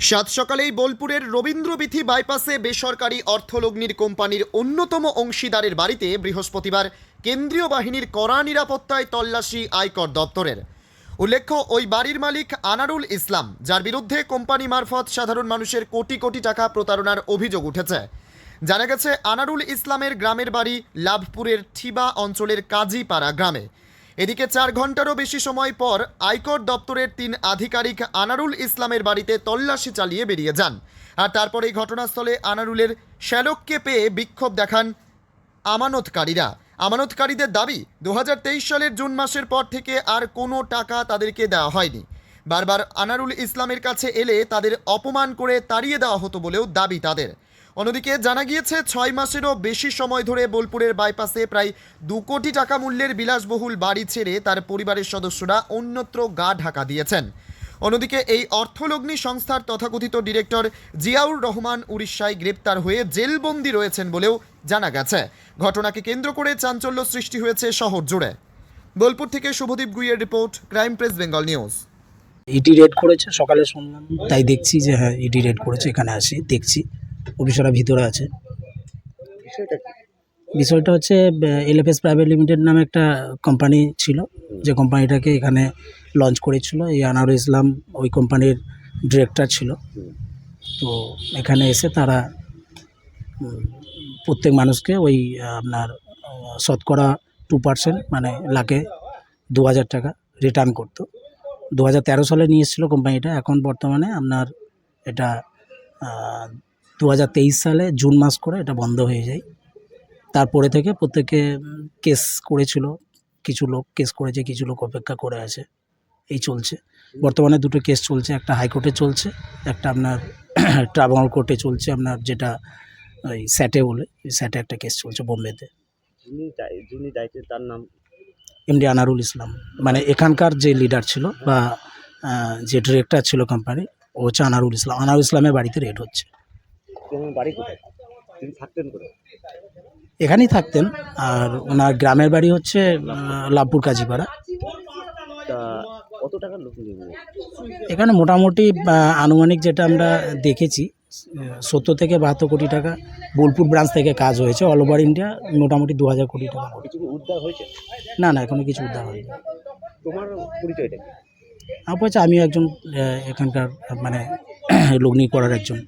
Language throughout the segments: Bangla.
সাত সকালেই বোলপুরের রবীন্দ্রবীথি বাইপাসে বেসরকারি অর্থলগ্নির কোম্পানির অন্যতম অংশীদারের বাড়িতে বৃহস্পতিবার কেন্দ্রীয় বাহিনীর কড়া নিরাপত্তায় তল্লাশি আয়কর দপ্তরের। উল্লেখ্য, ওই বাড়ির মালিক আনারুল ইসলাম, যার বিরুদ্ধে কোম্পানি মারফত সাধারণ মানুষের কোটি কোটি টাকা প্রতারণার অভিযোগ উঠেছে। জানা গেছে, আনারুল ইসলামের গ্রামের বাড়ি লাভপুরের ঠিবা অঞ্চলের কাজীপাড়া গ্রামে। এদিকে 4 ঘন্টারও বেশি সময় পর আয়কর দপ্তরের 3 আধিকারিক আনারুল ইসলামের বাড়িতে তল্লাশি চালিয়ে বেরিয়ে যান। আর তারপরেই ঘটনাস্থলে আনারুলের শ্যালককে পেয়ে বিক্ষোভ দেখান আমানতকারীদের দাবি, 2023 সালের জুন মাসের পর থেকে আর কোনো টাকা তাদেরকে দেওয়া হয়নি। বারবার আনারুল ইসলামের কাছে এলে তাদের অপমান করে তাড়িয়ে দেওয়া হতো বলেও দাবি তাদের। অন্যদিকে জানা গিয়েছে, 6 মাসেরও বেশি সময় ধরে বোলপুরের বাইপাসে প্রায় 2 কোটি টাকা মূল্যের বিলাসবহুল বাড়ি ছেড়ে তার পরিবারের সদস্যরা অন্যত্র গা ঢাকা দিয়েছেন। অন্যদিকে এই অর্থলগ্নি সংস্থার তথাকথিত ডিরেক্টর জিয়াউর রহমান উড়িষ্যায় গ্রেপ্তার হয়ে জেলবন্দি রয়েছেন বলেও জানা গেছে। ঘটনাকে কেন্দ্র করে চাঞ্চল্য সৃষ্টি হয়েছে শহর জুড়ে। বোলপুর থেকে শুভদীপ গুইয়ের report, crime press Bengal news. ED raid করেছে, সকালে শুনলাম, তাই দেখছি যে হ্যাঁ ইডি রেড করেছে। এখানে আসি, দেখছি অফিসাররা ভিতরে আছে। বিষয়টা হচ্ছে এলএফএস প্রাইভেট লিমিটেড নামে একটা কোম্পানি ছিল, যে কোম্পানিটাকে এখানে লঞ্চ করেছিল। এই আনারুল ইসলাম ওই কোম্পানির ডিরেক্টর ছিল। তো এখানে এসে তারা প্রত্যেক মানুষকে ওই আপনার শতকরা 2% মানে লাখে 2000 টাকা রিটার্ন করতো। 2013 সালে নিয়ে এসেছিলো কোম্পানিটা। এখন বর্তমানে আপনার এটা 2023 সালে জুন মাস করে এটা বন্ধ হয়ে যায়। তারপরে থেকে প্রত্যেকে কেস করেছিল, কিছু লোক কেস করেছে, কিছু লোক অপেক্ষা করে আছে। এই চলছে বর্তমানে 2টো কেস চলছে, একটা হাইকোর্টে চলছে, একটা আপনার ট্রাইব্যুনাল কোর্টে চলছে। আপনার যেটা ওই স্যাটে বলে, স্যাটে একটা কেস চলছে বোম্বেতে। যিনি দায়িত্বে তার নাম এমডি আনারুল ইসলাম, মানে এখানকার যে লিডার ছিল বা যে ডিরেক্টর ছিল কোম্পানি, ও হচ্ছে আনারুল ইসলাম। আনারুল ইসলামের বাড়িতে রেড হচ্ছে। বাড়ি কোথায়, তিনি থাকতেন কোথায়? এখানেই থাকতেন। আর ওনার গ্রামের বাড়ি হচ্ছে লাভপুর কাজীপাড়া। তা কত টাকা লোক নিয়ে? এখানে মোটামুটি আনুমানিক যেটা আমরা দেখেছি 70 থেকে 72 কোটি টাকা বোলপুর ব্রাঞ্চ থেকে কাজ হয়েছে। অল ওভার ইন্ডিয়া মোটামুটি 2000 কোটি টাকা। কিছু উদ্ধার হয়েছে? না, এখনো কিছু উদ্ধার হয়নি। তোমার পরিচয়টা কি? আমার বলছে আমি একজন এখানকার মানে লগ্নি করার একজন।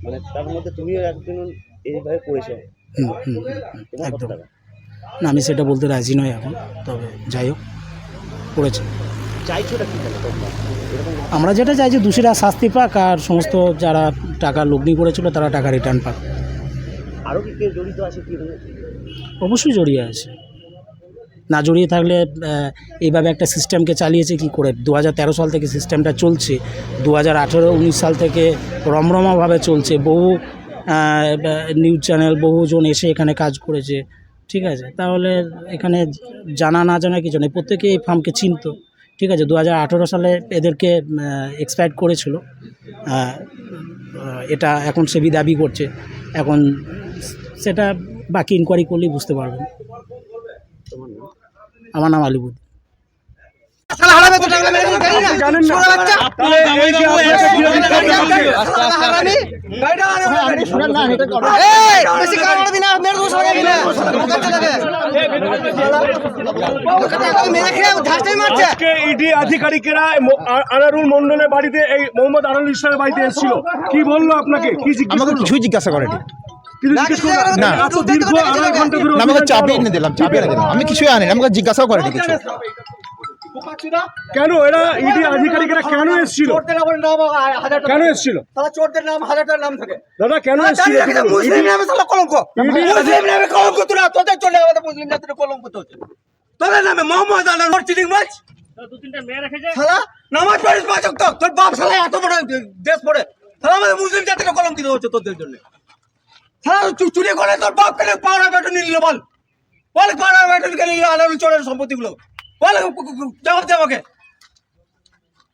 মানে তার মধ্যে তুমিও একজন এইভাবে করেছো? একদম। না, আমি সেটা বলতে রাজি নই এখন, তবে যাই হোক করেছে। চাইছোটা কি তাহলে তোমরা? আমরা যেটা চাই যে দোষীরা শাস্তি পাক, আর সমস্ত যারা টাকা লগ্নি করেছিল তারা টাকা রিটার্ন পাক। আরও কি কেউ জড়িত আছে কি? অবশ্যই জড়িয়ে আছে, না জড়িয়ে থাকলে এইভাবে একটা সিস্টেমকে চালিয়েছে কি করে? 2013 সাল থেকে সিস্টেমটা চলছে, 2018-19 সাল থেকে রমরমাভাবে চলছে। বহু নিউজ চ্যানেল, বহুজন এসে এখানে কাজ করেছে, ঠিক আছে? তাহলে এখানে জানা না জানা কিছু নেই, প্রত্যেকে এই ফার্মকে চিনত, ঠিক আছে? 2018 সালে এদেরকে এক্সপায়ার করেছিল। এটা এখন সেবি দাবি করছে। এখন সেটা বাকি ইনকোয়ারি করলেই বুঝতে পারবেন। আমার নাম আলিবুদ্দিন। ইডি আধিকারিকেরা আনারুল মন্ডলের বাড়িতে, এই মোহাম্মদ আনারুল ইসলামের বাড়িতে এসেছিল। কি বললো আপনাকে? কি আমাকে কিছুই জিজ্ঞাসা করেনি। আমি কিছুই আনি, আমাকে জিজ্ঞাসাও করেনি কিছু। কেন এরা ইডি আধিকারিকেরা কেন এসেছিল? কেন এসেছিল? চোরদের নাম, হাজারটার নাম থাকে দাদা, কেন এসেছিল? মুসলিম নামে কলঙ্ক, মুসলিম নামে কলঙ্ক। তোরা তোদের চলে আমাদের মুসলিম জাতির কলঙ্ক তোদের নামে। মোহাম্মদ আনারুল চিটিং মাছ, শালা নামাজ পড়িস 5 ওয়াক্ত, তোর বাপ শালা এত বড় দেশ পড়ে, শালা আমাদের মুসলিম জাতির কলঙ্কিত হচ্ছে তোদের জন্য। শালা চুরি করে তোর বাপ কেন পাওনা বেতন নিল? বল পাওনা বেতন কেন নিল? আনারুল চোরের সম্পত্তিগুলো বল, জবাব দে আমাকে।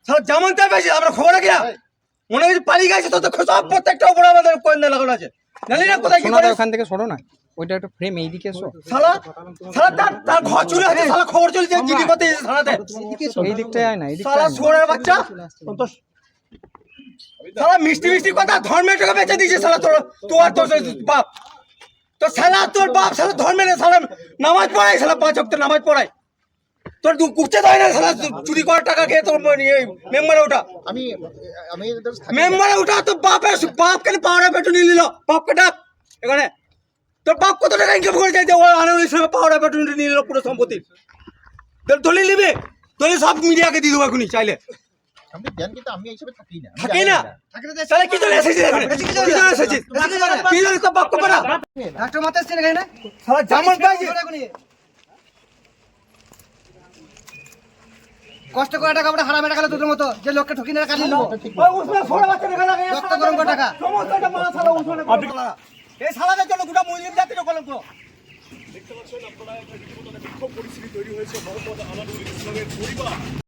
শালা জামানতে পেয়েছি আমরা, খবর রাখি না? মনে হচ্ছে পালিয়ে গেছে তোদের সব, প্রত্যেকটা উপরে আমাদের কোয়েন্দা লাগানো আছে। জানি না কোথায় কি করে। ওখান থেকে সরো না, ওইটা একটা ফ্রেম এইদিকে এসো। শালা তার ঘর চুরি আছে, শালা খবর চলছে জিডি করতে এসে থানাতে। এই দিকটায় আয় না, শালা শুয়োরের বাচ্চা। সালা মিষ্টি মিষ্টি কথা ধর্মের টাকা বেঁচে দিয়েছে সালা তোর তোর বাপ তো সালা তোর বাপ সালা ধর্মের সালা নামাজ পড়ায় সালা 5 ওয়াক্ত নামাজ পড়ায় তোর কুচে দেয় না সালা চুরি করার টাকা খেয়ে তোর মেম্বারে ওঠা মেম্বারে ওঠা তো বাপকে পাওয়ার পেটু নিয়ে নিল বাপকে ডাক এখানে তোর বাপ কত টাকা ইনকাম করে যাইতে ও আনারুল ইসলামের পাওয়ার পেটু নিয়ে নিল পুরো সম্পত্তি দলিল নিবে দলিল সব মিডিয়াকে দিয়ে দেবো এখনই চাইলে থাকি না তাহলে কি চলে এসেছিস এখানে কি চলে এসেছিস কি চলে তো বাপ করা ডাক্তার মাথা আসছে এখানে সালা জামান পাইছে কষ্ট করে টাকা আমরা হারামে টাকা তোদের মতো যে লোককে ঠকি না কালি ওই উসমান ছোড়া বাচ্চা দেখা লাগে রক্ত গরম করে টাকা সমস্তটা মারা সালা উসমান এই সালাদের জন্য গোটা মুসলিম জাতির কলঙ্ক দেখতে পাচ্ছেন আপনারা একটা রীতিমতো একটা বিক্ষোভ পরিস্থিতি তৈরি হয়েছে মোহাম্মদ আনারুল ইসলামের পরিবার